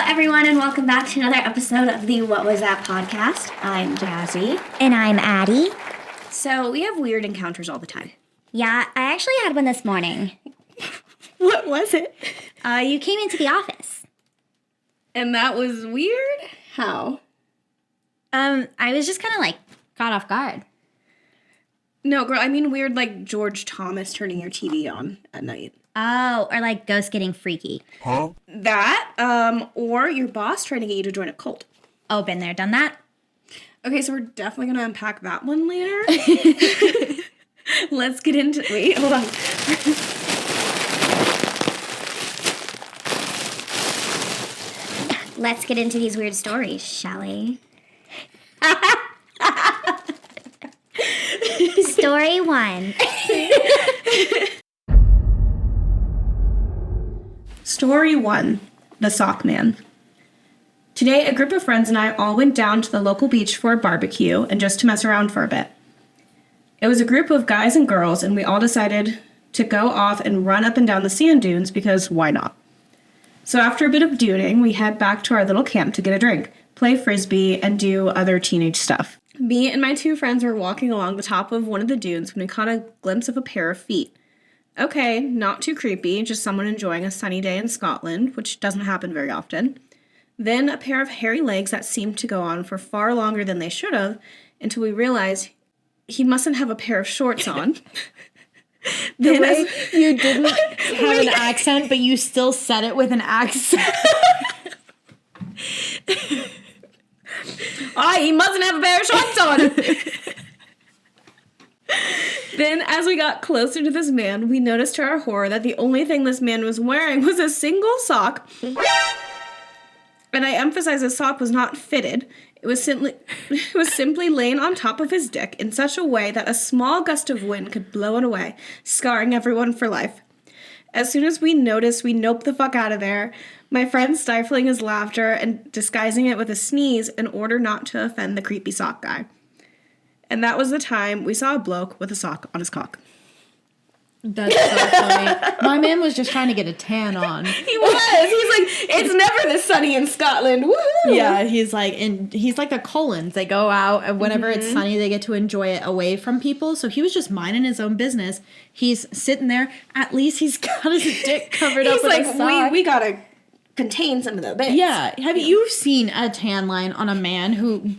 everyone, and welcome back to another episode of the What Was That podcast. I'm Jazzy. And I'm Addi. So, we have weird encounters all the time. Yeah, I actually had one this morning. What was it? You came into the office. And that was weird? How? I was just kind of caught off guard. No, girl, I mean weird like George Thomas turning your TV on at night. Oh, or ghosts getting freaky. Huh? That, or your boss trying to get you to join a cult. Oh, been there, done that? Okay, so we're definitely going to unpack that one later. Let's get into... Wait, hold on. Let's get into these weird stories, shall we? Story 1. Story 1, The Sock Man. Today, a group of friends and I all went down to the local beach for a barbecue and just to mess around for a bit. It was a group of guys and girls, and we all decided to go off and run up and down the sand dunes because why not? So after a bit of duning, we head back to our little camp to get a drink, play frisbee, and do other teenage stuff. Me and my two friends were walking along the top of one of the dunes when we caught a glimpse of a pair of feet. Okay, not too creepy, just someone enjoying a sunny day in Scotland, which doesn't happen very often. Then a pair of hairy legs that seemed to go on for far longer than they should have, until we realized he mustn't have a pair of shorts on. You didn't have an accent, but you still said it with an accent. He mustn't have a pair of shorts on! Then, as we got closer to this man, we noticed to our horror that the only thing this man was wearing was a single sock. And I emphasize the sock was not fitted. It was simply laying on top of his dick in such a way that a small gust of wind could blow it away, scarring everyone for life. As soon as we noticed, we noped the fuck out of there, my friend stifling his laughter and disguising it with a sneeze in order not to offend the creepy sock guy. And that was the time we saw a bloke with a sock on his cock. That's so funny. My man was just trying to get a tan on. He was. He's like, it's never this sunny in Scotland. Woohoo! Yeah, he's like the Colons. They go out, and whenever it's sunny, they get to enjoy it away from people. So he was just minding his own business. He's sitting there. At least he's got his dick covered up with a sock. We gotta contain some of the bits. Yeah. Have you seen a tan line on a man who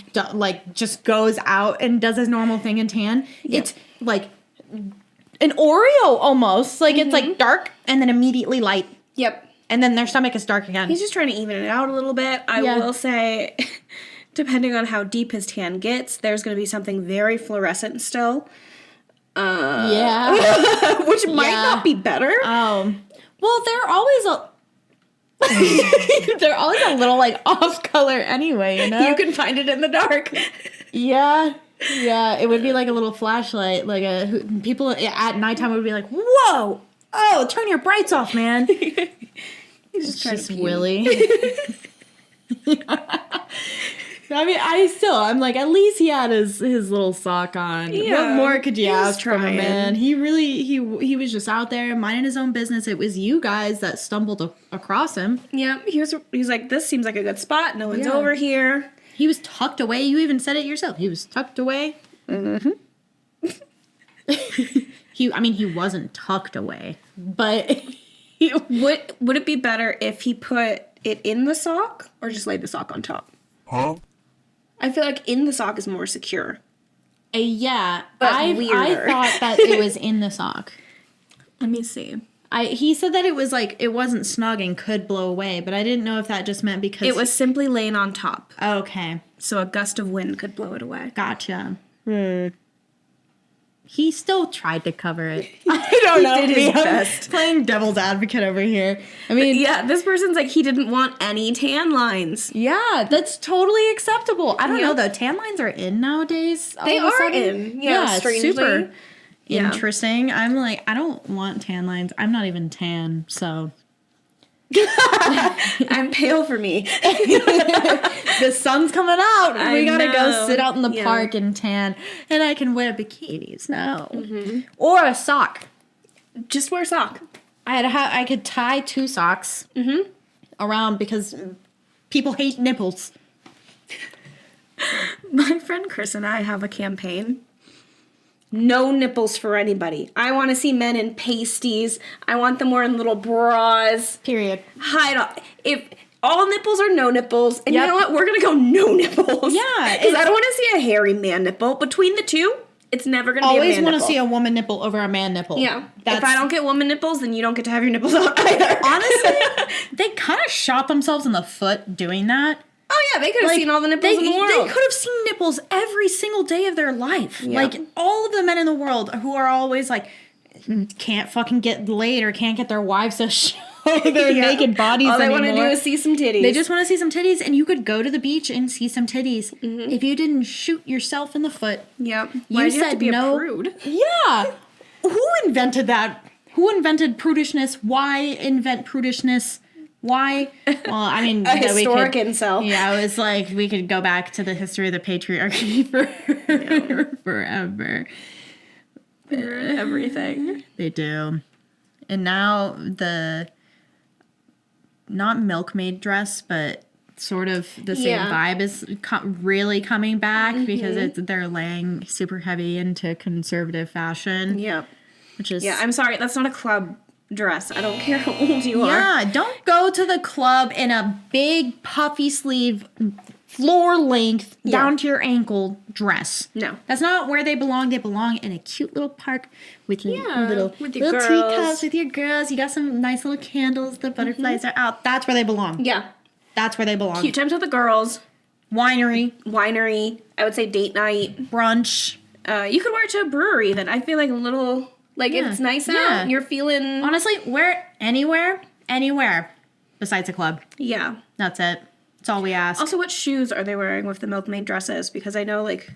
just goes out and does his normal thing and tan? Yep. It's like an Oreo almost. It's like dark and then immediately light. Yep. And then their stomach is dark again. He's just trying to even it out a little bit. I will say, depending on how deep his tan gets, there's going to be something very fluorescent still. Yeah. Which might not be better. Well, they're always a little off color anyway, you know? You can find it in the dark. Yeah. Yeah, it would be like a little flashlight. People at nighttime would be like, "Whoa! Oh, turn your brights off, man." He's just Willie. I mean, I'm like, at least he had his little sock on. Yeah, what more could you ask from a trying. man? He was just out there minding his own business. It was you guys that stumbled across him. Yeah, he was like, this seems like a good spot. No one's over here. He was tucked away. You even said it yourself. He was tucked away. Mm-hmm. He wasn't tucked away, but would it be better if he put it in the sock or just laid the sock on top? Huh? I feel like in the sock is more secure. Yeah, but I thought that it was in the sock. Let me see. He said that it was it wasn't snug and could blow away, but I didn't know if that just meant because it was simply laying on top. Okay. So a gust of wind could blow it away. Gotcha. He still tried to cover it. I don't know. He did his best. Playing devil's advocate over here. I mean, yeah, this person's like, he didn't want any tan lines. Yeah, that's totally acceptable. I don't know though. Tan lines are in nowadays. They are in. Yeah, strangely. Super interesting. I'm like, I don't want tan lines. I'm not even tan, so. I'm pale for me. The sun's coming out. We gotta go sit out in the Yeah. park and tan. And I can wear bikinis now. Mm-hmm. Or a sock. Just wear a sock. I could tie 2 socks around because People hate nipples. My friend Chris and I have a campaign. No nipples for anybody. I want to see men in pasties. I want them wearing little bras. Period. Hide all. If all nipples are no nipples, and you Yep. know what? We're gonna go no nipples. Yeah, because I don't want to see a hairy man nipple. Between the two, it's never gonna be a man Always nipple. want to see a woman nipple over a man nipple. Yeah. If I don't get woman nipples, then you don't get to have your nipples out either. Honestly, they kind of shot themselves in the foot doing that. Oh yeah, they could have seen all the nipples in the world. They could have seen nipples every single day of their life. Yeah. Like, all of the men in the world who are always like, can't fucking get laid or can't get their wives to show their Yeah. naked bodies All they anymore. want to do is see some titties. They just want to see some titties, and you could go to the beach and see some titties. If you didn't shoot yourself in the foot. Yep. You Why'd you have said to be no. a prude? Yeah. Who invented that? Who invented prudishness? Why invent prudishness? Why? Well, I mean, A historic incel. Yeah, it was like we could go back to the history of the patriarchy forever. Everything. They do. And now the not milkmaid dress, but sort of the same Yeah. vibe is really coming back because they're laying super heavy into conservative fashion. Yep. Which is Yeah, I'm sorry. That's not a club dress. I don't care how old you are. yeah, don't go to the club in a big puffy sleeve, floor length, down to your ankle dress. No. That's not where they belong. They belong in a cute little park with little with your little girls. teacups with your girls. You got some nice little candles. The butterflies are out. That's where they belong. Yeah. That's where they belong. Cute times with the girls. Winery, Winery. I would say date night. brunch. You could wear it to a brewery then. I feel like a little, like if Yeah. it's nice Yeah. out, you're feeling, Honestly, wear anywhere besides a club. yeah. That's it. That's all we ask. Also, what shoes are they wearing with the milkmaid dresses? Because I know, like,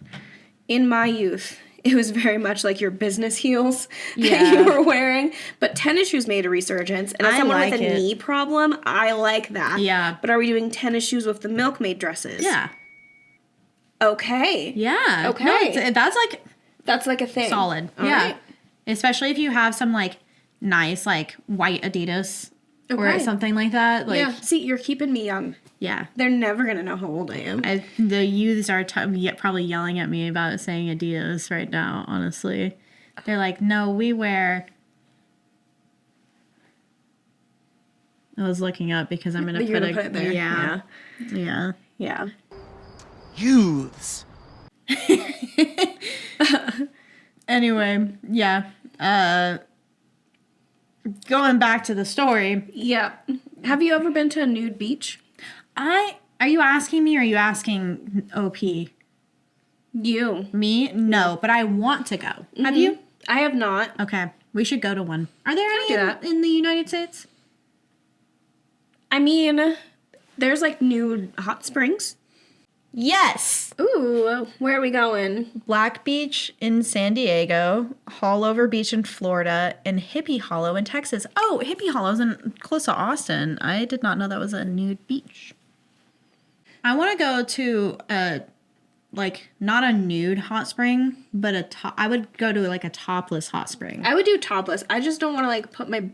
in my youth, it was very much like your business heels that Yeah. you were wearing. But tennis shoes made a resurgence. And as I someone like with a it. knee problem, I like that. Yeah. But are we doing tennis shoes with the milkmaid dresses? Yeah. Okay. Yeah. Okay. No, that's like That's like a thing. solid. All yeah. right. Especially if you have some like nice like white Adidas or Okay. something like that. Like Yeah. See, you're keeping me young. yeah. They're never going to know how old I am. The youths are probably yelling at me about saying Adidas right now, honestly. They're like, no, we wear. I was looking up because I'm going to You're put gonna put it there. Yeah. Yeah. Yeah. Youths. Anyway, yeah. Going back to the story. Yeah. Have you ever been to a nude beach? Are you asking me or are you asking OP? You. Me? No, but I want to go. Have you? I have not. Okay. We should go to one. Are there do any that. in the United States? I mean, there's like nude hot springs. Yes. Ooh, where are we going? Black Beach in San Diego, Hallover Beach in Florida, and Hippie Hollow in Texas. Oh, Hippie Hollow's close to Austin. I did not know that was a nude beach. I want to go to not a nude hot spring, but I would go to like a topless hot spring. I would do topless. I just don't want to like put my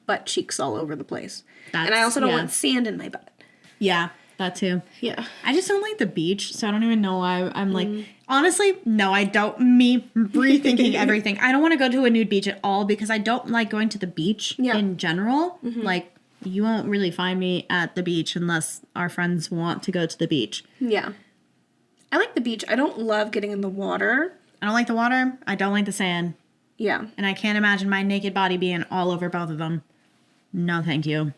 butt cheeks all over the place. And I also don't want sand in my butt. Yeah, that too. Yeah. I just don't like the beach, so I don't even know why I'm like, honestly, no, I don't. Me rethinking everything. I don't want to go to a nude beach at all because I don't like going to the beach in general. Like, you won't really find me at the beach unless our friends want to go to the beach. Yeah. I like the beach. I don't love getting in the water. I don't like the water. I don't like the sand. Yeah. And I can't imagine my naked body being all over both of them. No, thank you.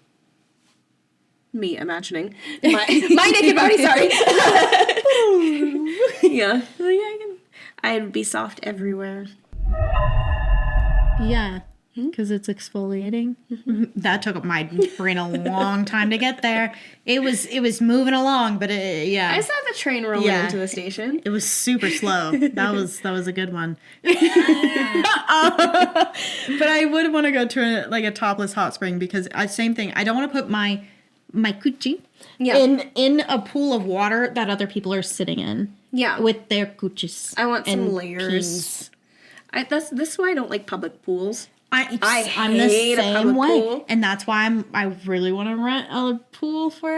Me imagining my naked body, sorry. Yeah. I'd be soft everywhere. Yeah, because it's exfoliating. That took my brain a long time to get there. It was moving along, but yeah. I saw the train rolling Yeah. into the station. It was super slow. That was a good one. But I would want to go to a topless hot spring because same thing. I don't want to put my coochie in a pool of water that other people are sitting in. Yeah. With their coochies. I want some and layers. peas. This is why I don't like public pools. I'm the hate a same public way, pool. and that's why I really want to rent a pool for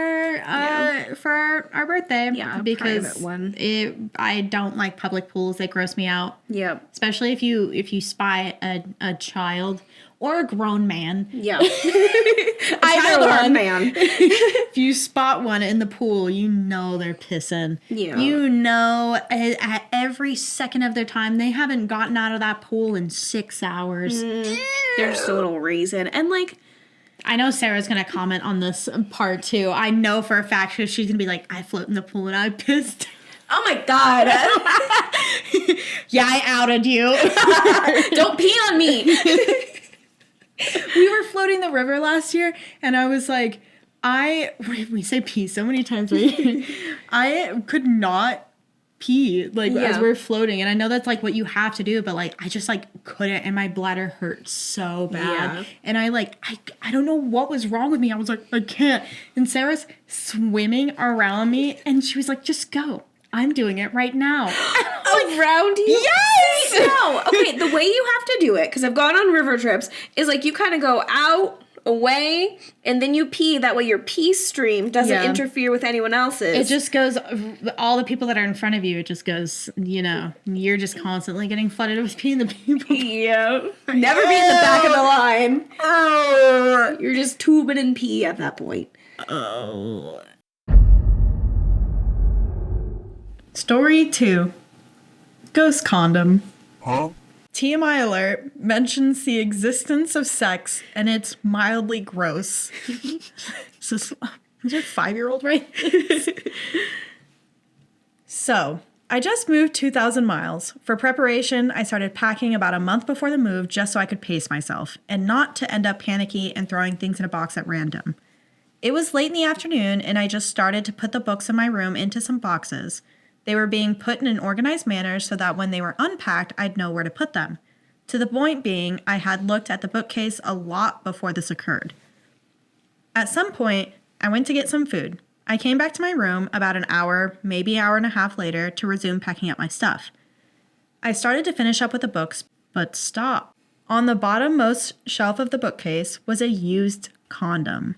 our birthday. Yeah, a because private one. I don't like public pools. They gross me out. Yep. Especially if you spy a child or a grown man. Yeah. Either one. man. If you spot one in the pool, you know they're pissing. Yeah. You know at every second of their time, they haven't gotten out of that pool in 6 hours. They're just a little raisin. And like, I know Sarah's going to comment on this part too. I know for a fact she's going to be like, I float in the pool and I pissed. oh my God. Yeah, I outed you. Don't pee on me. We were floating the river last year, and I was like, we say pee so many times, right? I could not pee, as Yeah. we're floating, and I know that's, like, what you have to do, but, like, I just, like, couldn't, and my bladder hurt so bad. Yeah. And I don't know what was wrong with me. I was like, I can't. And Sarah's swimming around me, and she was like, just go. I'm doing it right now. Around you? Yes! No. Okay, the way you have to do it, because I've gone on river trips, is like you kind of go out, away, and then you pee. That way your pee stream doesn't interfere with anyone else's. It just goes, all the people that are in front of you, it just goes, you're just constantly getting flooded with pee in the people. Yeah. Never be in the back of the line. You're just tubing in pee at that point. Oh. Story 2. Ghost condom. Huh? TMI alert mentions the existence of sex and it's mildly gross. Is this a 5-year-old, right? So, I just moved 2,000 miles. For preparation, I started packing about a month before the move just so I could pace myself and not to end up panicky and throwing things in a box at random. It was late in the afternoon and I just started to put the books in my room into some boxes. They were being put in an organized manner so that when they were unpacked, I'd know where to put them. To the point being, I had looked at the bookcase a lot before this occurred. At some point, I went to get some food. I came back to my room about an hour, maybe hour and a half later to resume packing up my stuff. I started to finish up with the books, but stopped. On the bottommost shelf of the bookcase was a used condom.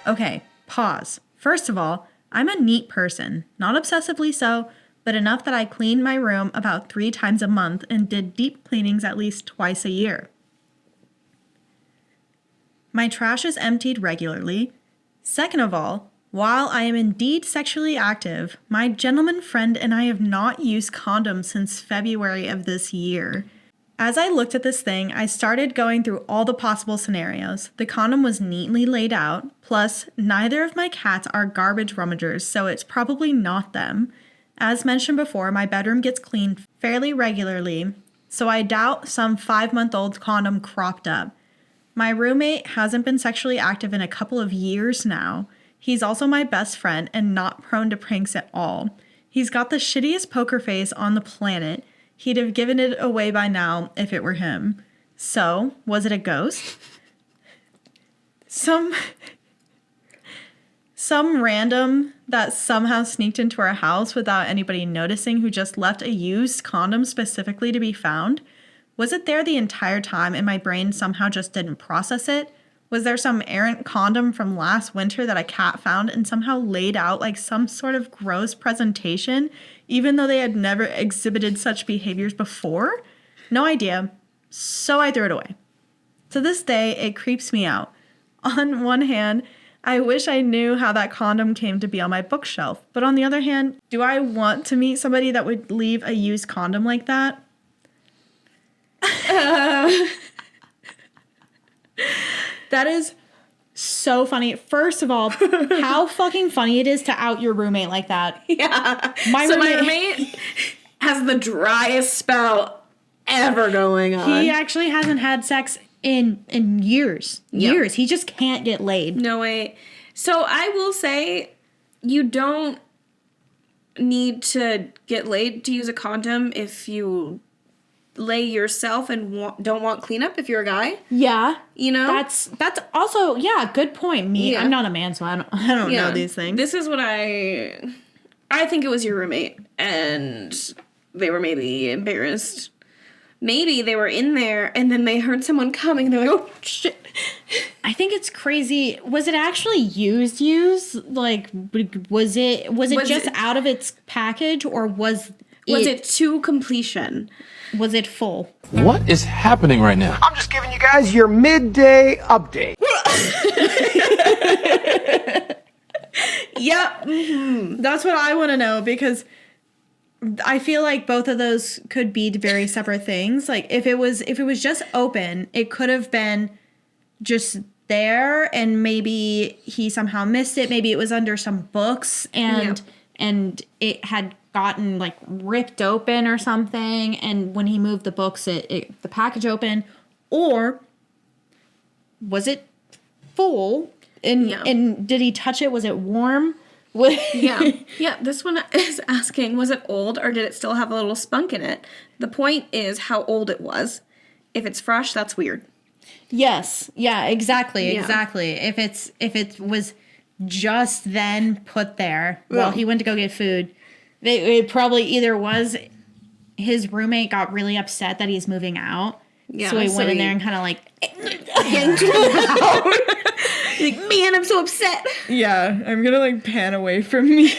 Okay, pause. First of all, I'm a neat person, not obsessively so, but enough that I cleaned my room about 3 times a month and did deep cleanings at least twice a year. My trash is emptied regularly. Second of all, while I am indeed sexually active, my gentleman friend and I have not used condoms since February of this year. As I looked at this thing, I started going through all the possible scenarios. The condom was neatly laid out, plus neither of my cats are garbage rummagers, so it's probably not them. As mentioned before, my bedroom gets cleaned fairly regularly, so I doubt some 5-month-old condom cropped up. My roommate hasn't been sexually active in a couple of years now. He's also my best friend and not prone to pranks at all. He's got the shittiest poker face on the planet. He'd have given it away by now if it were him. So, was it a ghost? Some random that somehow sneaked into our house without anybody noticing who just left a used condom specifically to be found? Was it there the entire time and my brain somehow just didn't process it? Was there some errant condom from last winter that a cat found and somehow laid out like some sort of gross presentation, even though they had never exhibited such behaviors before? No idea. So I threw it away. To this day, it creeps me out. On one hand, I wish I knew how that condom came to be on my bookshelf. But on the other hand, do I want to meet somebody that would leave a used condom like that? That is so funny. First of all, how fucking funny it is to out your roommate like that. Yeah. My roommate has the driest spell ever going on. He actually hasn't had sex in years. Yep. Years. He just can't get laid. No way. So I will say, you don't need to get laid to use a condom if you lay yourself and don't want cleanup if you're a guy. Yeah. You know? That's also, yeah, good point. Yeah. I'm not a man, so I don't know these things. This is what I think it was your roommate and they were maybe embarrassed maybe they were in there and then they heard someone coming. They're like, oh, shit. I think it's crazy. Was it actually used? Like, was it just out of its package, or was it to completion? Was it full? What is happening right now? I'm just giving you guys your midday update. Yep. Mm-hmm. That's what I want to know, because I feel like both of those could be very separate things. Like, if it was just open, it could have been just there, and maybe he somehow missed it. Maybe it was under some books, and it had gotten like ripped open or something, and when he moved the books, the package open. Or was it full? And did he touch it? Was it warm? Yeah. This one is asking, was it old or did it still have a little spunk in it? The point is how old it was. If it's fresh, that's weird. Yes. Yeah, exactly. If it was just then put there while he went to go get food, it probably either was his roommate got really upset that he's moving out. Yeah, so he went in there and kind of like yanked him out. Like, man, I'm so upset. Yeah, I'm gonna like pan away from me.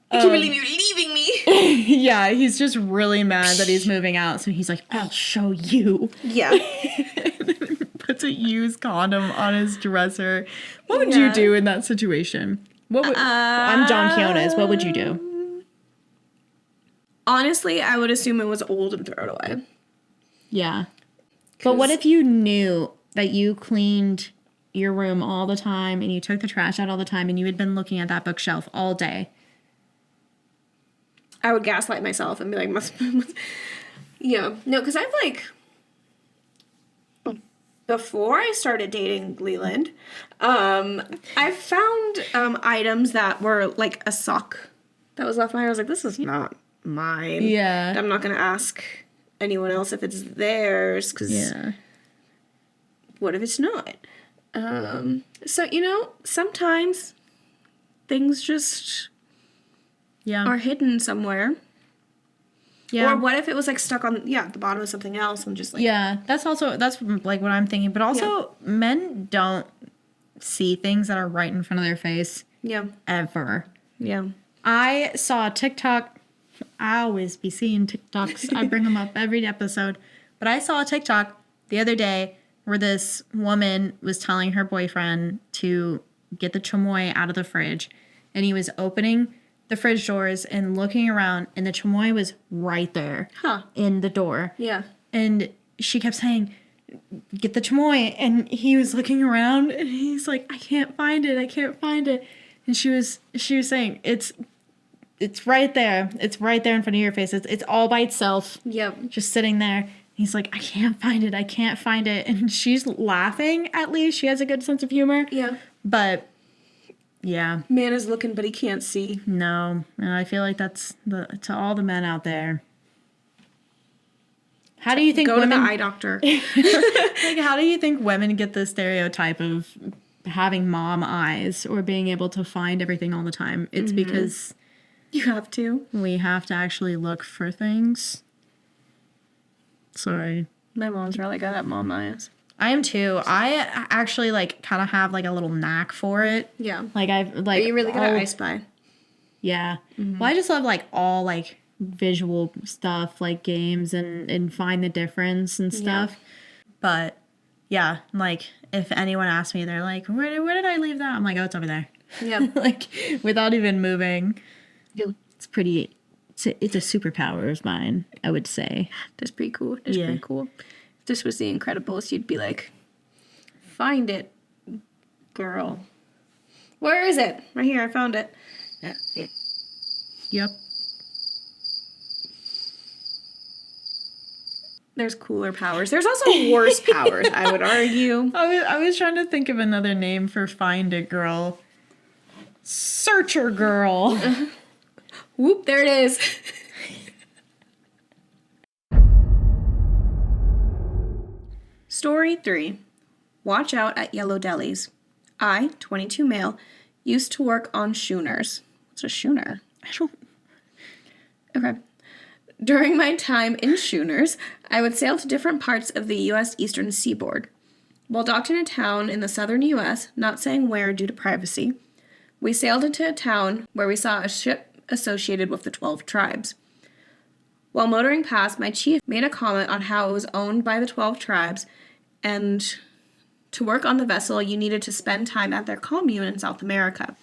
I can't believe you're leaving me. Yeah, he's just really mad that he's moving out. So he's like, I'll show you. Yeah. Puts a used condom on his dresser. What would you do in that situation? I'm John Quiones. What would you do? Honestly, I would assume it was old and throw it away. Yeah. But what if you knew that you cleaned your room all the time and you took the trash out all the time and you had been looking at that bookshelf all day? I would gaslight myself and be like, yeah. No, because I've like, before I started dating Leland, I found items that were like a sock that was left behind. I was like, this is not mine. Yeah. I'm not going to ask anyone else if it's theirs, because what if it's not? So, sometimes things just are hidden somewhere. Yeah. Or what if it was like stuck on the bottom of something else and just like... Yeah, that's like what I'm thinking. But also, men don't see things that are right in front of their face. Yeah. Ever. Yeah. I saw a TikTok. I always be seeing TikToks. I bring them up every episode. But I saw a TikTok the other day where this woman was telling her boyfriend to get the chamoy out of the fridge. And he was opening the fridge doors and looking around, and the chamoy was right there in the door. Yeah. And she kept saying, get the chamoy. And he was looking around, and he's like, I can't find it. I can't find it. And she was saying, it's right there. It's right there in front of your face. It's all by itself. Yep. Just sitting there. He's like, I can't find it. I can't find it. And she's laughing, at least. She has a good sense of humor. Yeah. But... yeah. Man is looking, but he can't see. No. And I feel like that's to all the men out there. How do you think women... Go to the eye doctor. Like, how do you think women get the stereotype of having mom eyes or being able to find everything all the time? It's because... you have to. We have to actually look for things. Sorry. My mom's really good at mom eyes. I am too. I actually like kind of have like a little knack for it. Yeah. Like I've like. Are you really good at I Spy? Yeah. Well, I just love like all like visual stuff, like games and find the difference and stuff. Yeah. But yeah, like if anyone asks me, they're like, where did I leave that? I'm like, oh, it's over there. Yeah. Like without even moving. Yeah. It's pretty. It's a superpower of mine, I would say. That's pretty cool. That's pretty cool. If this was The Incredibles, you'd be like, find it, girl. Where is it? Right here, I found it. Yep. There's cooler powers. There's also worse powers, I would argue. I was trying to think of another name for Find It Girl. Searcher Girl. Whoop, there it is. Story 3. Watch out at yellow delis. I, 22 male, used to work on schooners. It's a schooner. I don't. Okay. During my time in schooners, I would sail to different parts of the U.S. eastern seaboard. While docked in a town in the southern U.S., not saying where due to privacy, we sailed into a town where we saw a ship associated with the 12 tribes. While motoring past, my chief made a comment on how it was owned by the 12 tribes, and to work on the vessel, you needed to spend time at their commune in South America.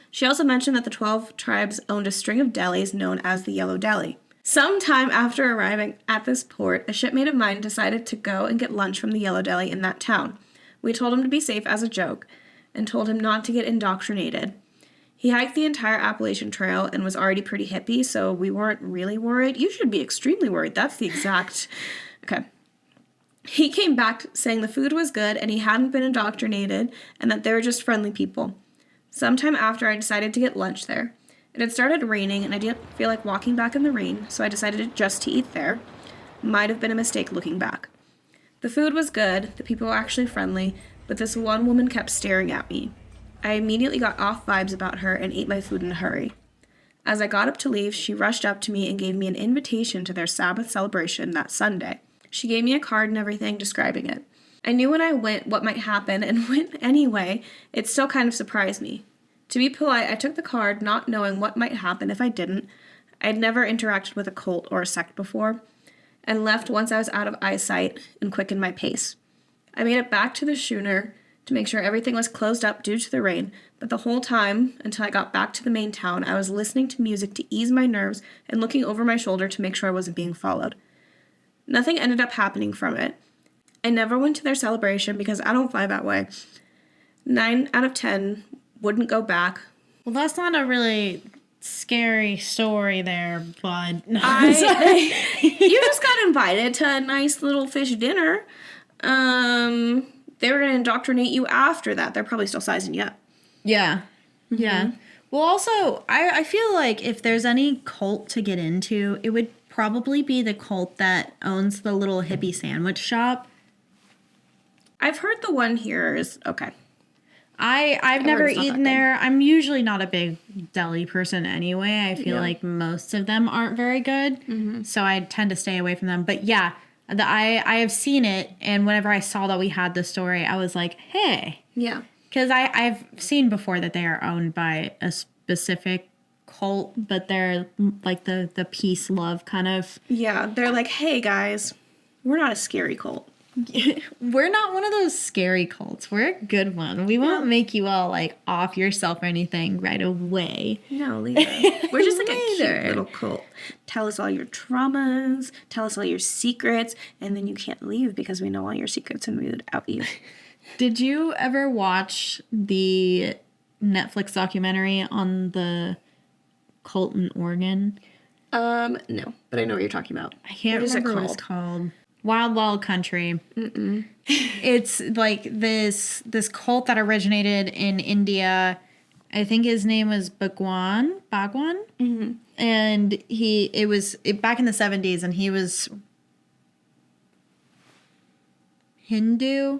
She also mentioned that the 12 tribes owned a string of delis known as the Yellow Deli. Sometime after arriving at this port, a shipmate of mine decided to go and get lunch from the Yellow Deli in that town. We told him to be safe as a joke, and told him not to get indoctrinated. He hiked the entire Appalachian Trail and was already pretty hippie, so we weren't really worried. You should be extremely worried. That's the exact... Okay. He came back saying the food was good and he hadn't been indoctrinated and that they were just friendly people. Sometime after, I decided to get lunch there. It had started raining and I didn't feel like walking back in the rain, so I decided just to eat there. Might have been a mistake looking back. The food was good, the people were actually friendly, but this one woman kept staring at me. I immediately got off vibes about her and ate my food in a hurry. As I got up to leave, she rushed up to me and gave me an invitation to their Sabbath celebration that Sunday. She gave me a card and everything describing it. I knew when I went what might happen and went anyway. It still kind of surprised me. To be polite, I took the card not knowing what might happen if I didn't. I'd never interacted with a cult or a sect before, and left once I was out of eyesight and quickened my pace. I made it back to the schooner to make sure everything was closed up due to the rain, but the whole time, until I got back to the main town, I was listening to music to ease my nerves and looking over my shoulder to make sure I wasn't being followed. Nothing ended up happening from it. I never went to their celebration because I don't fly that way. 9 out of 10 wouldn't go back. Well, that's not a really scary story there, bud. You just got invited to a nice little fish dinner. They were going to indoctrinate you after that. They're probably still sizing you up. Yeah. Mm-hmm. Yeah. Well, also, I feel like if there's any cult to get into, it would probably be the cult that owns the little hippie sandwich shop. I've heard the one here is okay. I've never eaten there. I'm usually not a big deli person anyway. I feel like most of them aren't very good. Mm-hmm. So I tend to stay away from them. But yeah, I have seen it. And whenever I saw that we had the story, I was like, hey. Yeah. Because I've seen before that they are owned by a specific cult, but they're like the peace, love kind of. Yeah, they're like, hey guys, we're not a scary cult. We're not one of those scary cults. We're a good one. We won't make you all like off yourself or anything right away. No, Lisa. We're just like a cute little cult. Tell us all your traumas, tell us all your secrets, and then you can't leave because we know all your secrets and we would out you. Did you ever watch the Netflix documentary on the cult in Oregon? No, but I know what you're talking about. I can't remember what it's called. Wild Wild Country. Mm-mm. It's like this cult that originated in India. I think his name was Bhagwan. Mm-hmm. And it was back in the 70s, and he was Hindu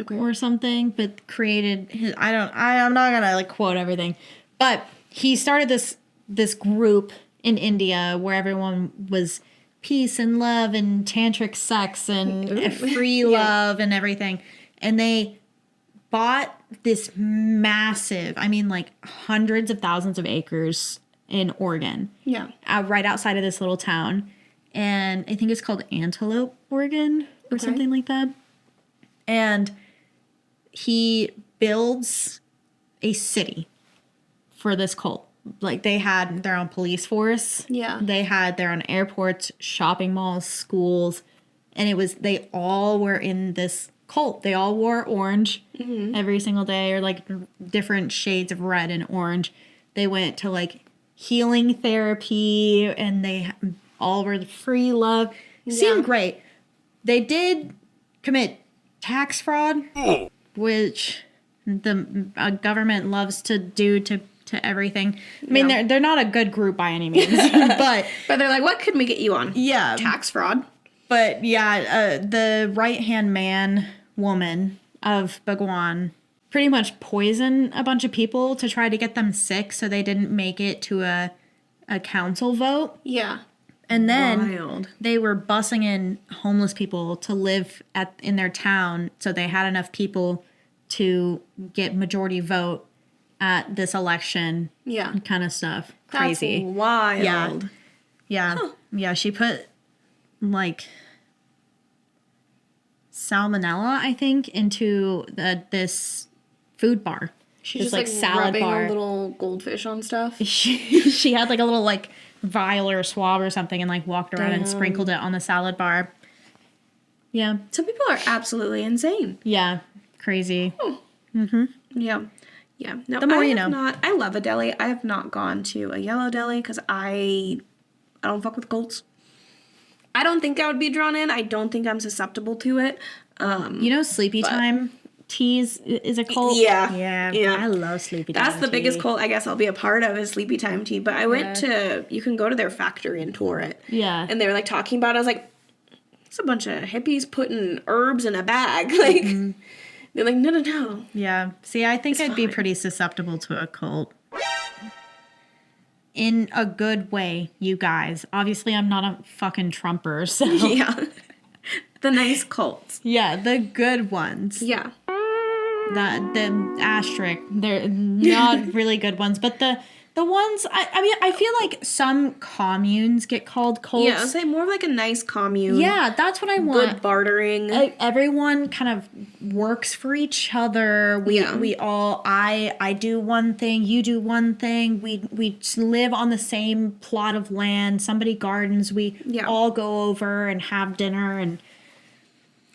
or something, but created his, I'm not gonna like quote everything, but he started this group in India where everyone was peace and love and tantric sex and free love and everything. And they bought this massive, like hundreds of thousands of acres in Oregon. Yeah. Right outside of this little town. And I think it's called Antelope, Oregon or something like that. And he builds a city for this cult. Like, they had their own police force. Yeah. They had their own airports, shopping malls, schools. And they all were in this cult. They all wore orange every single day, or like different shades of red and orange. They went to like healing therapy, and they all were free love. Seemed great. They did commit tax fraud, which the government loves to do to everything. I mean, they're not a good group by any means, but they're like, what could we get you on? Yeah, tax fraud. But yeah, the right-hand woman of Bhagwan, pretty much poison a bunch of people to try to get them sick so they didn't make it to a council vote. Yeah. And then Wild. they were busing in homeless people to live in their town so they had enough people to get majority vote at this election. Yeah. Kind of stuff. Crazy. That's wild. Yeah. Yeah. Yeah, she put like salmonella, I think, into this food bar. She's This, just like salad rubbing bar. a little goldfish on stuff. She had like a little like vial or swab or something and like walked around and sprinkled it on the salad bar. Yeah. Some people are absolutely insane. Yeah. Crazy. Yeah. Yeah. No, The more I you have know. Not, I love a deli. I have not gone to a yellow deli because I don't fuck with colts. I don't think I would be drawn in. I don't think I'm susceptible to it. You know, Sleepy Time teas is a cult? Yeah. Yeah. I love Sleepy Time. That's the biggest tea. cult I guess I'll be a part of is Sleepy Time Tea. But I went to, you can go to their factory and tour it. Yeah. And they were like talking about it. I was like, it's a bunch of hippies putting herbs in a bag. Like, they're like, no. Yeah. See, I think I'd be fine. pretty susceptible to a cult. In a good way, you guys. Obviously, I'm not a fucking Trumper, so. Yeah. The nice cults. Yeah, the good ones. Yeah. The asterisk. They're not really good ones, but the ones, I mean, I feel like some communes get called cults. Yeah, I'll say more of like a nice commune. Yeah, that's what I want. Good bartering. Everyone kind of works for each other. We all I do one thing, you do one thing. We live on the same plot of land. Somebody gardens. We all go over and have dinner, and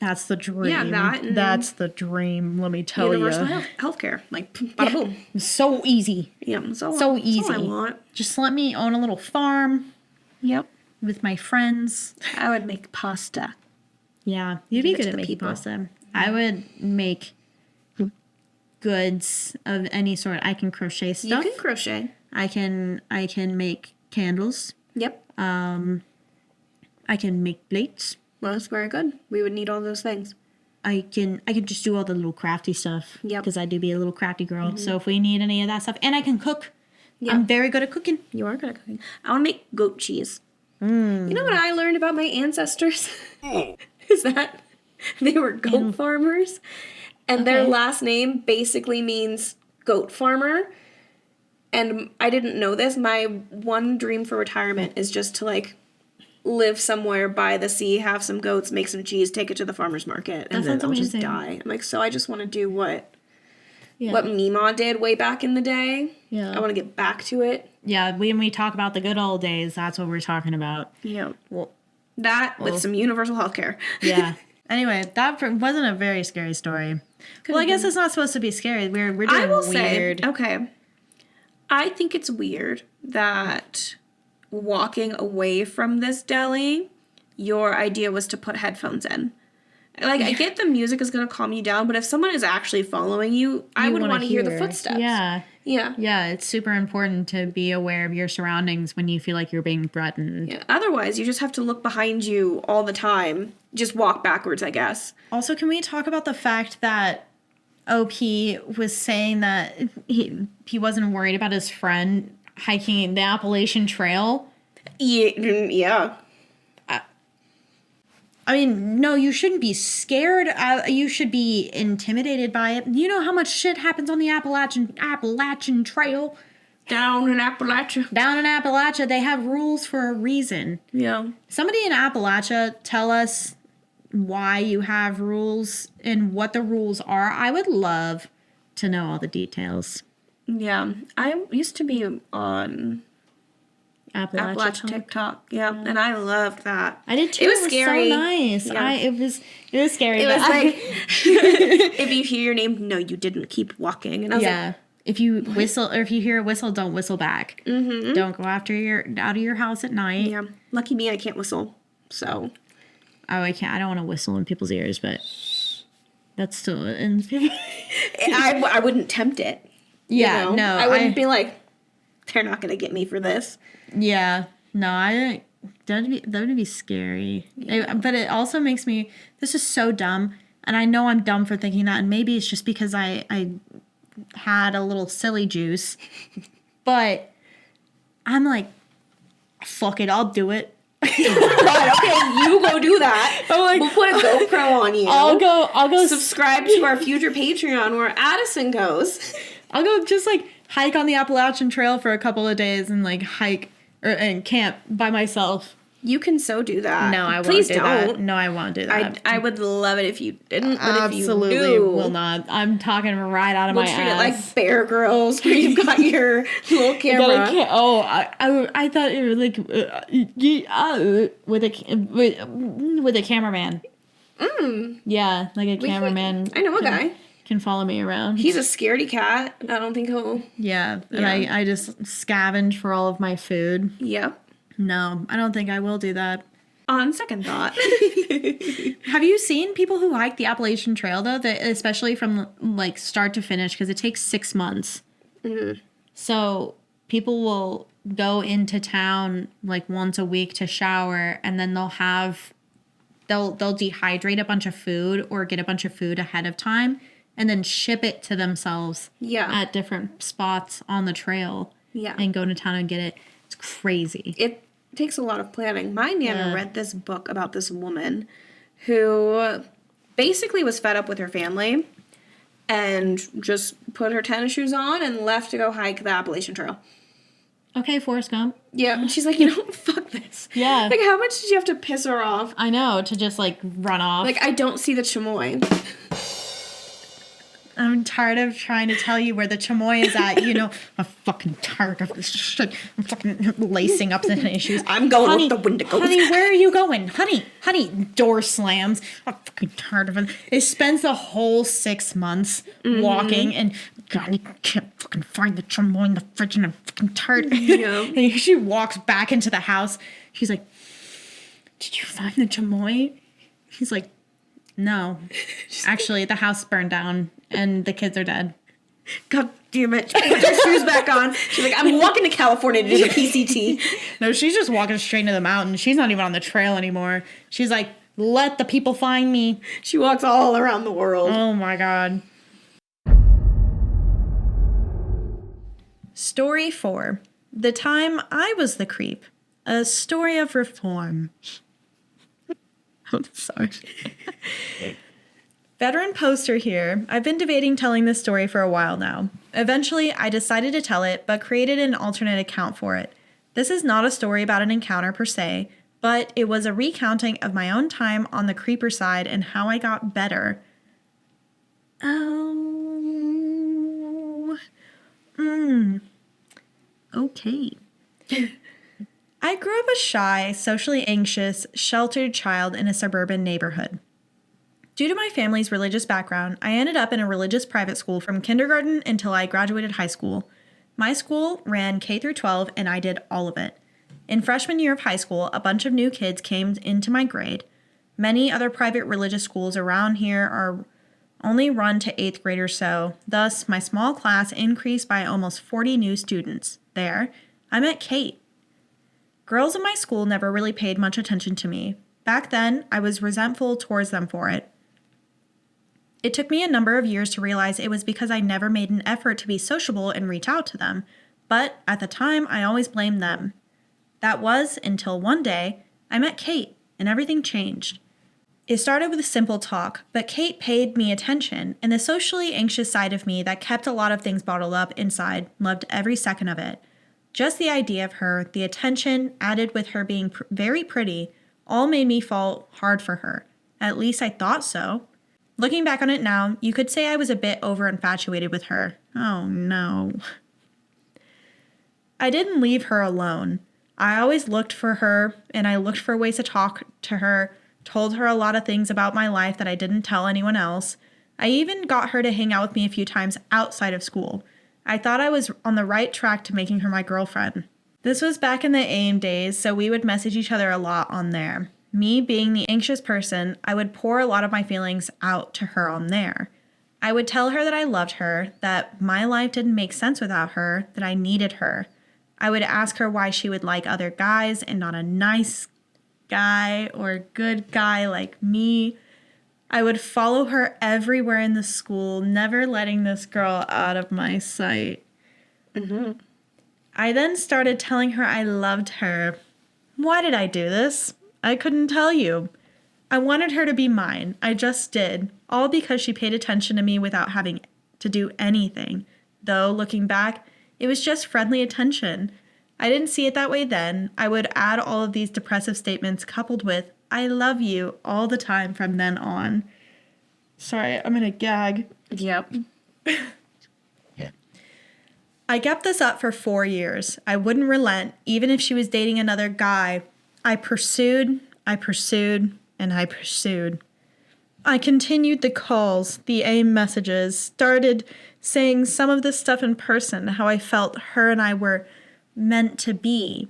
that's the dream. Yeah, that's the dream. Let me tell Universal you, healthcare. Like, bada boom. so easy, Yeah, so easy. That's all I want. Just let me own a little farm Yep. with my friends. I would make pasta. Yeah, you'd be Give it good to at the making people. pasta. I would make goods of any sort. I can crochet stuff. You can crochet. I can make candles. Yep. I can make plates. Well, that's very good. We would need all those things. I can just do all the little crafty stuff. Yep. Because I do be a little crafty girl. So if we need any of that stuff, and I can cook. Yeah. I'm very good at cooking. You are good at cooking. I want to make goat cheese. You know what I learned about my ancestors? Is that they were goat farmers. And their last name basically means goat farmer. And I didn't know this. My one dream for retirement is just to like live somewhere by the sea, have some goats, make some cheese, take it to the farmer's market, and then sounds I'll just amazing. die. I'm like, so I just want to do what Mima did way back in the day. Yeah. I want to get back to it. Yeah, when we talk about the good old days, that's what we're talking about. Yeah. Well, that with some universal health care. Yeah. Anyway, that wasn't a very scary story. Well, I guess it's not supposed to be scary. We're doing I will weird. say, okay, I think it's weird that walking away from this deli, your idea was to put headphones in. Like, I get the music is going to calm you down, but if someone is actually following you, I would wanna want to hear the footsteps. Yeah. Yeah. Yeah, it's super important to be aware of your surroundings when you feel like you're being threatened. Yeah. Otherwise, you just have to look behind you all the time. Just walk backwards, I guess. Also, can we talk about the fact that OP was saying that he wasn't worried about his friend hiking the Appalachian Trail? Yeah. I mean, no, you shouldn't be scared. You should be intimidated by it. You know how much shit happens on the Appalachian Trail? Down in Appalachia. Down in Appalachia, they have rules for a reason. Yeah. Somebody in Appalachia tell us why you have rules and what the rules are. I would love to know all the details. Yeah. I used to be on Appalachia TikTok. Yeah. And I loved that. I did too. It was scary. So nice. Yeah. It was scary. It but was like, if you hear your name, no, you didn't. Keep walking. And I was yeah. If you whistle or if you hear a whistle, don't whistle back. Mm-hmm. Don't go out of your house at night. like, yeah. Lucky me, I can't whistle. So. Oh, I can't. I don't want to whistle in people's ears, but that's still in. I wouldn't tempt it. Yeah, you know? no, I wouldn't be like, they're not going to get me for this. Yeah, no, I that would be scary. But it also makes me. This is so dumb. And I know I'm dumb for thinking that, and maybe it's just because I had a little silly juice. But I'm like, fuck it, I'll do it. God, okay, you go do that. I'm like, We'll put a GoPro on you. I'll go Subscribe to our future Patreon where Addison goes. I'll go just like hike on the Appalachian Trail for a couple of days and like hike and camp by myself. You can so do that. No, I Please won't do don't. that. No, I won't do that. I would love it if you didn't, but Absolutely if you do, will not. I'm talking right out of we'll my treat ass. it like Bear Grylls where you've got your little camera. I thought it was like with a cameraman. Yeah, like a cameraman. I know a guy. Can follow me around. He's a scaredy cat. I don't think he'll. Yeah, and Yeah. I just scavenge for all of my food. Yep. No, I don't think I will do that. On second thought. Have you seen people who hike the Appalachian Trail though? That especially from like start to finish, because it takes 6 months. Mm-hmm. So people will go into town like once a week to shower, and then they'll dehydrate a bunch of food or get a bunch of food ahead of time, and then ship it to themselves. Yeah. At different spots on the trail. Yeah. And go to town and get it. It's crazy. It takes a lot of planning. My Nana read this book about this woman who basically was fed up with her family and just put her tennis shoes on and left to go hike the Appalachian Trail. Okay, Forrest Gump. Yeah, and she's like, fuck this. Yeah. Like, how much did you have to piss her off? I know, to just like run off. Like, I don't see the chamoy. I'm tired of trying to tell you where the chamoy is at. I'm fucking tired of this shit. I'm fucking lacing up the tennis shoes. I'm going with the Wendigos. Honey, where are you going? Honey, door slams. I'm fucking tired of it. It spends the whole 6 months walking and God, I can't fucking find the chamoy in the fridge and I'm fucking tired. Yeah. And she walks back into the house. She's like, did you find the chamoy? He's like, no. Actually, the house burned down and the kids are dead. God damn it. Put your shoes back on. She's like, I'm walking to California to do the PCT. No, she's just walking straight into the mountain. She's not even on the trail anymore. She's like, let the people find me. She walks all around the world. Oh my God. Story 4. The Time I Was the Creep. A Story of Reform. I'm sorry. Veteran poster here. I've been debating telling this story for a while now. Eventually, I decided to tell it, but created an alternate account for it. This is not a story about an encounter per se, but it was a recounting of my own time on the creeper side and how I got better. Okay. I grew up a shy, socially anxious, sheltered child in a suburban neighborhood. Due to my family's religious background, I ended up in a religious private school from kindergarten until I graduated high school. My school ran K through 12 and I did all of it. In freshman year of high school, a bunch of new kids came into my grade. Many other private religious schools around here are only run to 8th grade or so. Thus, my small class increased by almost 40 new students. There, I met Kate. Girls in my school never really paid much attention to me. Back then, I was resentful towards them for it. It took me a number of years to realize it was because I never made an effort to be sociable and reach out to them. But at the time, I always blamed them. That was until one day, I met Kate, and everything changed. It started with a simple talk, but Kate paid me attention, and the socially anxious side of me that kept a lot of things bottled up inside loved every second of it. Just the idea of her, the attention, added with her being very pretty, all made me fall hard for her. At least I thought so. Looking back on it now, you could say I was a bit over-infatuated with her. Oh no. I didn't leave her alone. I always looked for her, and I looked for ways to talk to her, told her a lot of things about my life that I didn't tell anyone else. I even got her to hang out with me a few times outside of school. I thought I was on the right track to making her my girlfriend. This was back in the AIM days, so we would message each other a lot on there. Me being the anxious person, I would pour a lot of my feelings out to her on there. I would tell her that I loved her, that my life didn't make sense without her, that I needed her. I would ask her why she would like other guys and not a nice guy or a good guy like me. I would follow her everywhere in the school, never letting this girl out of my sight. I then started telling her I loved her. Why did I do this? I couldn't tell you. I wanted her to be mine. I just did. All because she paid attention to me without having to do anything. Though, looking back, it was just friendly attention. I didn't see it that way then. I would add all of these depressive statements coupled with, I love you, all the time from then on. Sorry, I'm gonna gag. Yep. I kept this up for 4 years. I wouldn't relent, even if she was dating another guy. I pursued, and I pursued. I continued the calls, the AIM messages, started saying some of this stuff in person, how I felt her and I were meant to be.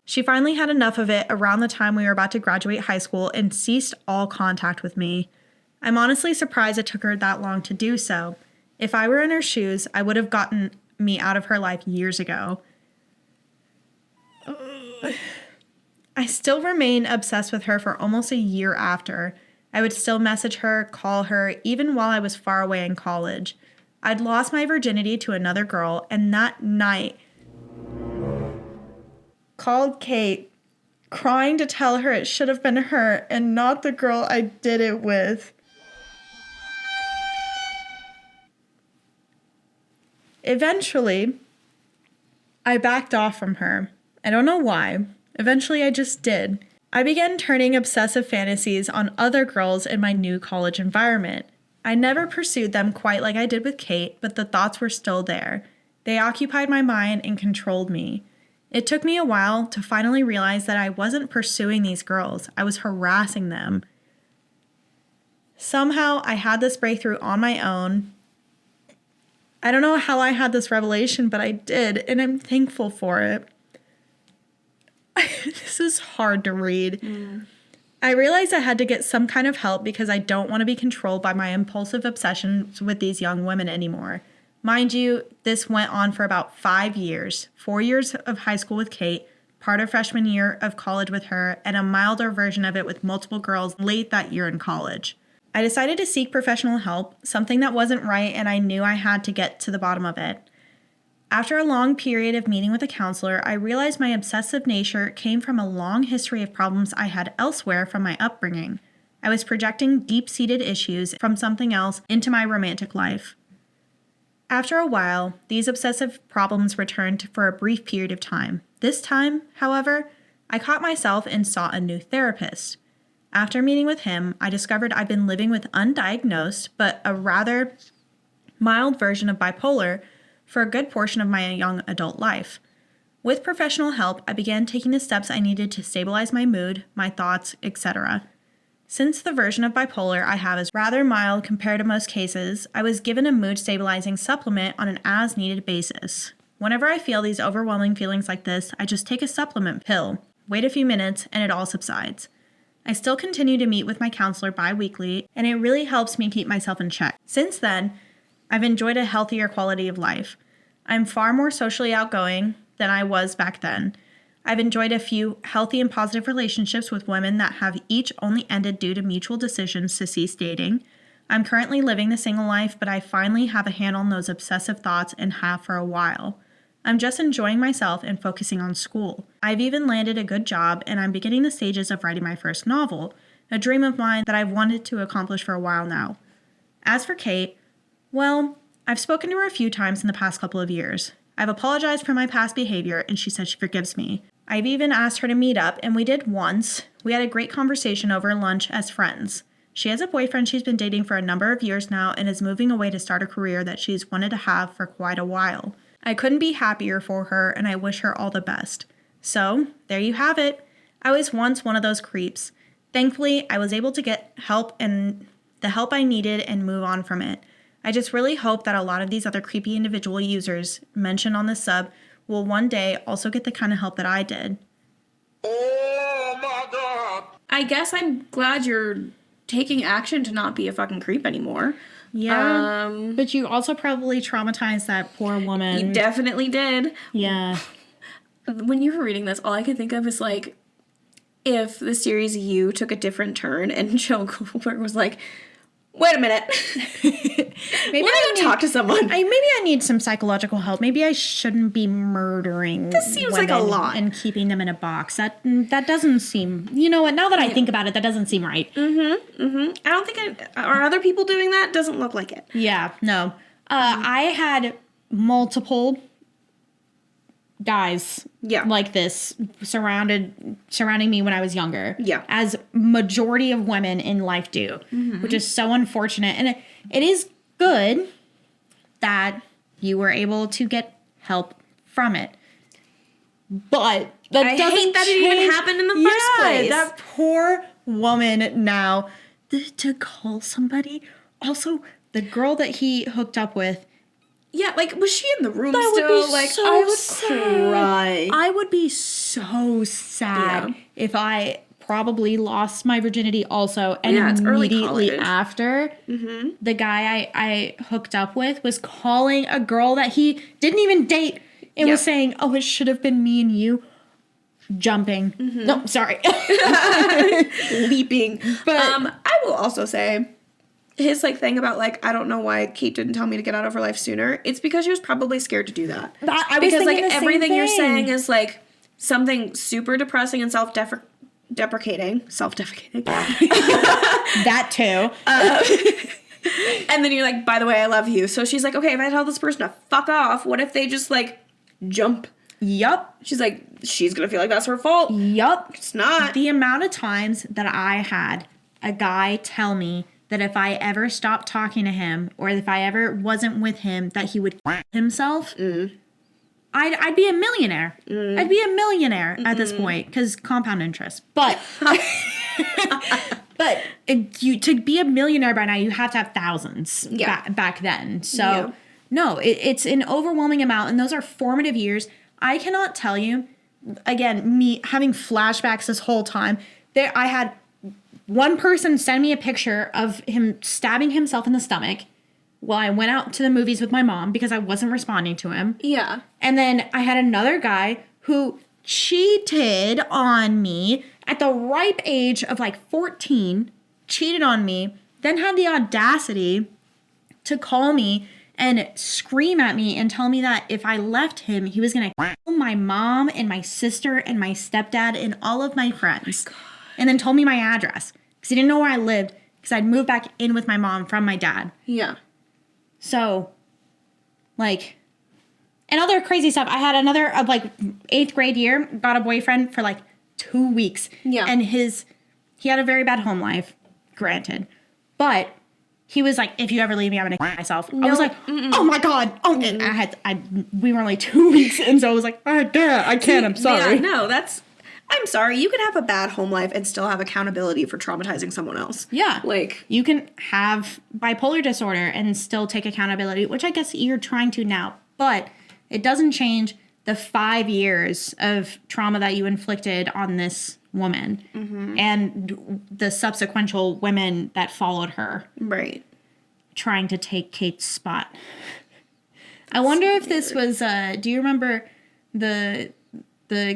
She finally had enough of it around the time we were about to graduate high school and ceased all contact with me. I'm honestly surprised it took her that long to do so. If I were in her shoes, I would have gotten me out of her life years ago. I still remain obsessed with her for almost a year after. I would still message her, call her, even while I was far away in college. I'd lost my virginity to another girl, and that night called Kate, crying to tell her it should have been her and not the girl I did it with. Eventually, I backed off from her. I don't know why. Eventually, I just did. I began turning obsessive fantasies on other girls in my new college environment. I never pursued them quite like I did with Kate, but the thoughts were still there. They occupied my mind and controlled me. It took me a while to finally realize that I wasn't pursuing these girls. I was harassing them. Somehow, I had this breakthrough on my own. I don't know how I had this revelation, but I did, and I'm thankful for it. This is hard to read. I realized I had to get some kind of help because I don't want to be controlled by my impulsive obsessions with these young women anymore. Mind you, this went on for about 5 years. 4 years of high school with Kate, part of freshman year of college with her, and a milder version of it with multiple girls late that year in college. I decided to seek professional help, something that wasn't right, and I knew I had to get to the bottom of it. After a long period of meeting with a counselor, I realized my obsessive nature came from a long history of problems I had elsewhere from my upbringing. I was projecting deep-seated issues from something else into my romantic life. After a while, these obsessive problems returned for a brief period of time. This time, however, I caught myself and sought a new therapist. After meeting with him, I discovered I'd been living with undiagnosed, but a rather mild version of bipolar for a good portion of my young adult life. With professional help, I began taking the steps I needed to stabilize my mood, my thoughts, etc. Since the version of bipolar I have is rather mild compared to most cases, I was given a mood-stabilizing supplement on an as-needed basis. Whenever I feel these overwhelming feelings like this, I just take a supplement pill, wait a few minutes, and it all subsides. I still continue to meet with my counselor bi-weekly, and it really helps me keep myself in check. Since then, I've enjoyed a healthier quality of life. I'm far more socially outgoing than I was back then. I've enjoyed a few healthy and positive relationships with women that have each only ended due to mutual decisions to cease dating. I'm currently living the single life, but I finally have a handle on those obsessive thoughts and have for a while. I'm just enjoying myself and focusing on school. I've even landed a good job, and I'm beginning the stages of writing my first novel, a dream of mine that I've wanted to accomplish for a while now. As for Kate, well, I've spoken to her a few times in the past couple of years. I've apologized for my past behavior, and she said she forgives me. I've even asked her to meet up, and we did once. We had a great conversation over lunch as friends. She has a boyfriend she's been dating for a number of years now and is moving away to start a career that she's wanted to have for quite a while. I couldn't be happier for her, and I wish her all the best. So, there you have it. I was once one of those creeps. Thankfully, I was able to get help and the help I needed and move on from it. I just really hope that a lot of these other creepy individual users mentioned on this sub will one day also get the kind of help that I did. Oh my God! I guess I'm glad you're taking action to not be a fucking creep anymore. Yeah, but you also probably traumatized that poor woman. You definitely did. Yeah. When you were reading this, all I could think of is like, if the series You took a different turn and Joe Goldberg was like, wait a minute. Maybe I go talk to someone. Maybe I need some psychological help. Maybe I shouldn't be murdering This seems like a women lot. and keeping them in a box. That doesn't seem... You know what? Now that I think about it, that doesn't seem right. I don't think are other people doing that? Doesn't look like it. Yeah, no. I had multiple guys like this surrounding me when I was younger. Yeah. As majority of women in life do, which is so unfortunate. And it is good that you were able to get help from it. But that I doesn't hate that it even change- happened in the first place. That poor woman now. To call somebody. Also, the girl that he hooked up with, Yeah, like, was she in the room that still? would be Like, so I would sad. cry. I would be so sad Yeah. if I probably lost my virginity also, and Yeah, it's early immediately college. after, the guy I hooked up with was calling a girl that he didn't even date and was saying, "Oh, it should have been me and you." Jumping. No, sorry. Leaping. But- I will also say, his like thing about like, I don't know why Kate didn't tell me to get out of her life sooner. It's because she was probably scared to do that. I was Because like thinking the same everything you're thing. saying is like something super depressing and self-deprecating. That too. And then you're like, by the way, I love you. So she's like, okay, if I tell this person to fuck off, what if they just like jump? Yup. She's like, she's gonna feel like that's her fault. Yup. It's not. The amount of times that I had a guy tell me that if I ever stopped talking to him or if I ever wasn't with him, that he would himself, I'd be a millionaire. I'd be a millionaire at this point because compound interest. But to be a millionaire by now, you have to have thousands back then. So no, it's an overwhelming amount, and those are formative years. I cannot tell you, again, me having flashbacks this whole time, I had one person send me a picture of him stabbing himself in the stomach while I went out to the movies with my mom because I wasn't responding to him. Yeah. And then I had another guy who cheated on me at the ripe age of like 14, cheated on me, then had the audacity to call me and scream at me and tell me that if I left him, he was going to kill my mom and my sister and my stepdad and all of my friends. And then told me my address because he didn't know where I lived because I'd moved back in with my mom from my dad. Yeah. So, like, and other crazy stuff. I had another, like, 8th grade year, got a boyfriend for, like, 2 weeks. Yeah. And he had a very bad home life, granted. But he was like, if you ever leave me, I'm going to kill myself. I was like, oh, my God. Oh, and we were only 2 weeks in, so I was like, I can't, I'm sorry. Yeah, no, I'm sorry. You can have a bad home life and still have accountability for traumatizing someone else. Yeah. Like, you can have bipolar disorder and still take accountability, which I guess you're trying to now. But it doesn't change the 5 years of trauma that you inflicted on this woman and the subsequent women that followed her right. trying to take Kate's spot. I wonder if this was, do you remember the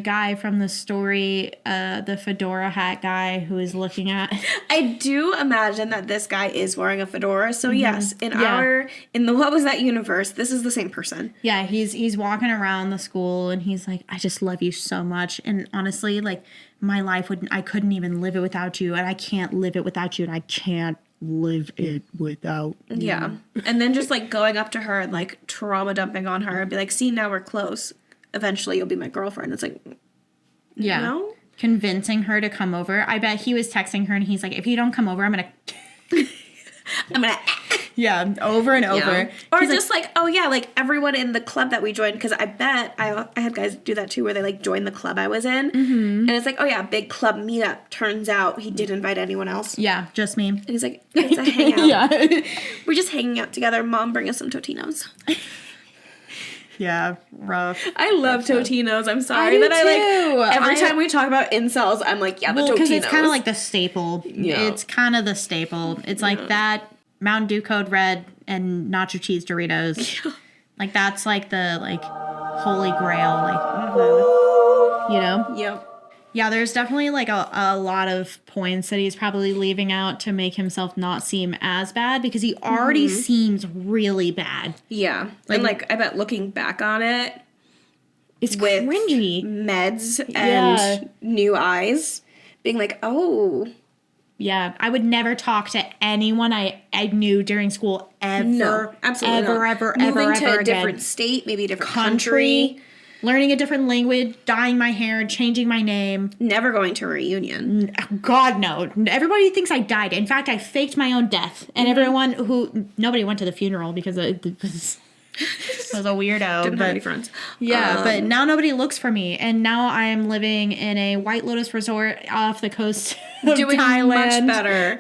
guy from the story, the fedora hat guy who is looking at? I do imagine that this guy is wearing a fedora. So yes, in Yeah. the What Was That universe, this is the same person. Yeah, he's walking around the school and he's like, I just love you so much. And honestly, like, my life I couldn't even live it without you, and I can't live it without you, and I can't live it without you. Yeah. And then just like going up to her and like trauma dumping on her and be like, see, now we're close. Eventually you'll be my girlfriend. It's like, Yeah. no? Convincing her to come over. I bet he was texting her and he's like, if you don't come over, I'm gonna I'm gonna. Yeah, over and over. Or He's just like, oh yeah, like everyone in the club that we joined, because I bet I had guys do that too, where they like joined the club I was in, and it's like, oh yeah, big club meetup. Turns out he didn't invite anyone else. Yeah, just me. And he's like, it's a hangout. Yeah. We're just hanging out together. Mom, bring us some Totinos. Yeah, rough. I love Totinos. I'm sorry do that I too. like every I- time we talk about incels, I'm like, yeah, the Totinos. Because it's kind of like the staple. Yeah. It's kind of the staple. It's like that Mountain Dew Code Red and nacho cheese Doritos. Like that's like the holy grail. Like, you know. Yep. Yeah, there's definitely like a lot of points that he's probably leaving out to make himself not seem as bad because he already seems really bad. Yeah. And like I bet looking back on it It's with cringy. meds and new eyes, being like, oh. Yeah, I would never talk to anyone I knew during school ever. No, absolutely ever, not. ever, Moving ever, to ever a different again. state, maybe a different country. Learning a different language, dyeing my hair, changing my name. Never going to a reunion. God, no. Everybody thinks I died. In fact, I faked my own death. And nobody went to the funeral because it was a weirdo. Didn't have any friends. Yeah, but now nobody looks for me. And now I am living in a White Lotus resort off the coast of Doing Thailand. much better.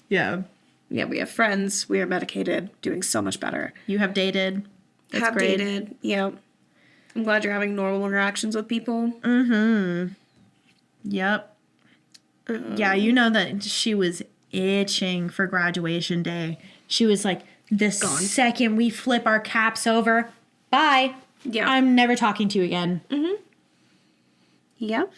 Yeah. Yeah, we have friends. We are medicated. Doing so much better. You have dated. That's Have great. dated. Yeah. I'm glad you're having normal interactions with people. Yep. Yeah, you know that she was itching for graduation day. She was like, the second we flip our caps over, bye. Yeah. I'm never talking to you again. Yep.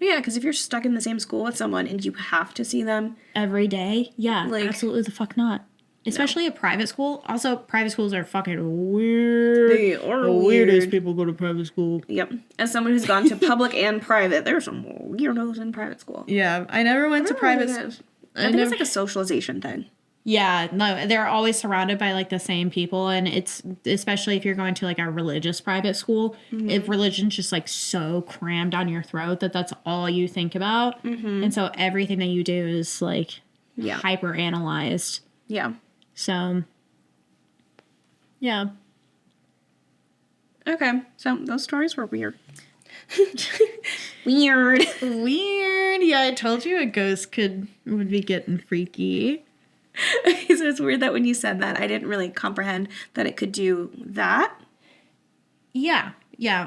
Yeah, because if you're stuck in the same school with someone and you have to see them, Every day? Yeah, Like- absolutely the fuck not. Especially a private school. Also, private schools are fucking weird. They are The weird. weirdest people go to private school. yep. As someone who's gone to public and private, there's some weirdos in private school. Yeah, I never went to private school. I think it's like a socialization thing. Yeah, no, they're always surrounded by like the same people, and it's especially if you're going to like a religious private school, if religion's just like so crammed down your throat that that's all you think about, and so everything that you do is like Yeah. hyper analyzed. Yeah. So, yeah, Okay. So those stories were weird. Weird. weird. Yeah, I told you a ghost would be getting freaky. So it's weird that when you said that, I didn't really comprehend that it could do that. Yeah,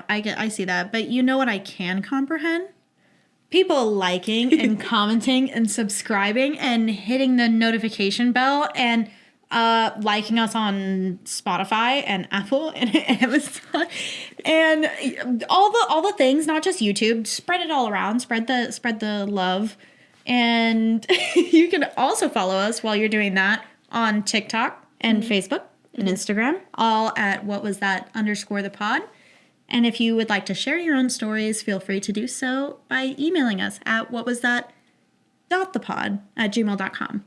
I see that. But you know what I can comprehend? People liking and commenting and subscribing and hitting the notification bell and liking us on Spotify and Apple and Amazon and all the things, not just YouTube. Spread it all around. Spread the love. And you can also follow us while you're doing that on TikTok and Facebook and Instagram, all at @whatwasthat_the_pod. And if you would like to share your own stories, feel free to do so by emailing us at whatwasthat.thepod@gmail.com.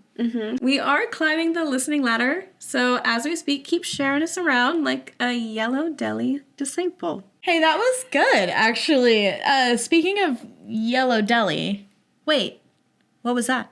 We are climbing the listening ladder. So as we speak, keep sharing us around like a yellow deli disciple. Hey, that was good, actually. Speaking of Yellow Deli, wait, what was that?